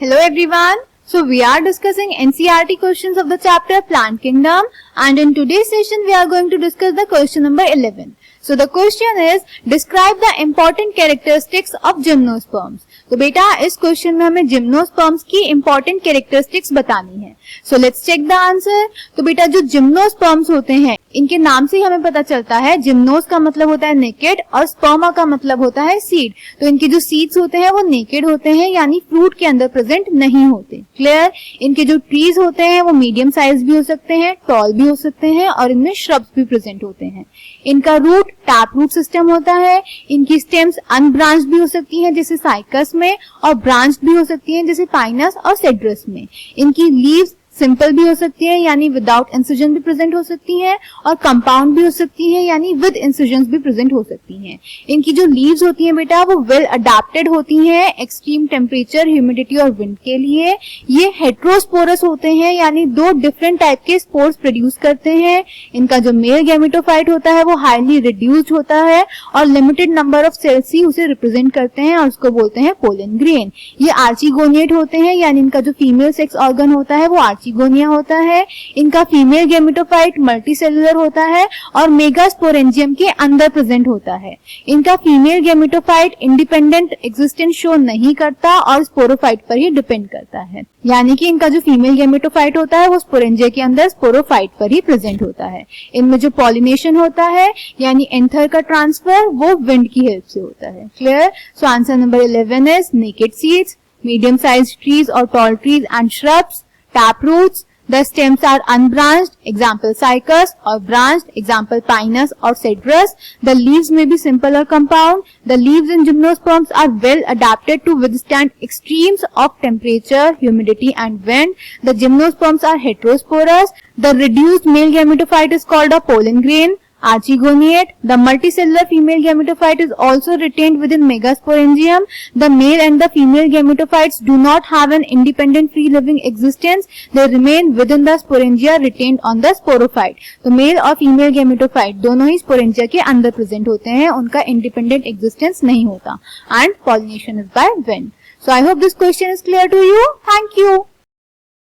Hello everyone. So we are discussing NCERT questions of the chapter Plant Kingdom, and in today's session we are going to discuss the question number 11. So the question is, describe the important characteristics of gymnosperms. तो बेटा इस question में हमें gymnosperms की important characteristics बतानी है. So let's check the answer. तो बेटा जो जिम्नोस्पर्म्स होते हैं इनके नाम से ही हमें पता चलता है, जिम्नोस का मतलब होता है नेकेड और स्पर्मा का मतलब होता है सीड. तो इनके जो सीड्स होते हैं वो नेकेड होते हैं, यानी फ्रूट के अंदर प्रेजेंट नहीं होते. क्लियर. इनके जो ट्रीज होते हैं वो मीडियम साइज भी हो सकते हैं, टॉल भी हो सकते हैं और इनमें श्रब्स भी प्रेजेंट होते हैं. इनका रूट टैप रूट सिस्टम होता है. इनकी स्टेम्स अनब्रांच्ड भी हो सकती हैं जैसे साइकस में, और ब्रांच्ड भी हो सकती हैं जैसे पाइनस और सेड्रस में. इनकी लीव्स सिंपल भी हो सकती है यानी विदाउट इंसिजन भी प्रेजेंट हो सकती हैं, और कंपाउंड भी हो सकती है यानी विद इंसिजन्स भी प्रेजेंट हो सकती हैं. इनकी जो लीव्स होती हैं बेटा वो वेल अडेप्टेड होती हैं एक्सट्रीम टेम्परेचर, ह्यूमिडिटी और विंड के लिए. ये हेट्रोस्पोरस होते हैं यानी दो डिफरेंट टाइप के स्पोर्स प्रोड्यूस करते हैं. इनका जो मेल गैमेटोफाइट होता है वो हाईली रिड्यूस्ड होता है और लिमिटेड नंबर ऑफ सेल्स ही उसे रिप्रेजेंट करते हैं और उसको बोलते हैं पोलन ग्रेन. ये आर्चिगोनिएट होते हैं यानी इनका जो फीमेल सेक्स ऑर्गन होता है वो आर्चिगोनिया होता है. इनका फीमेल गैमेटोफाइट मल्टीसेलुलर होता है और मेगास्पोरेंजियम के अंदर प्रेजेंट होता है. इनका female gametophyte independent existence show नहीं करता और स्पोरोफाइट पर ही डिपेंड करता है, यानी कि इनका जो फीमेल गैमेटोफाइट होता है वो स्पोरेंजिया के अंदर स्पोरोफाइट पर ही प्रेजेंट होता है. इनमें जो पॉलिनेशन होता है यानी एंथर का ट्रांसफर वो विंड की हेल्प से होता है. Clear. So answer number 11 is naked seeds, medium size trees और tall trees and shrubs, tap roots. The stems are unbranched, example cycas, or branched, example pinus or cedrus. The leaves may be simple or compound. The leaves in gymnosperms are well adapted to withstand extremes of temperature, humidity and wind. The gymnosperms are heterosporous. The reduced male gametophyte is called a pollen grain. Archegoniate. The multicellular female gametophyte is also retained within megasporangium. The male and the female gametophytes do not have an independent free living existence. They remain within the sporangia retained on the sporophyte. तो mail और female gametophyte दोनों ही sporangia के अंदर present होते हैं, उनका independent existence नहीं होता. And pollination is by wind. So I hope this question is clear to you. Thank you.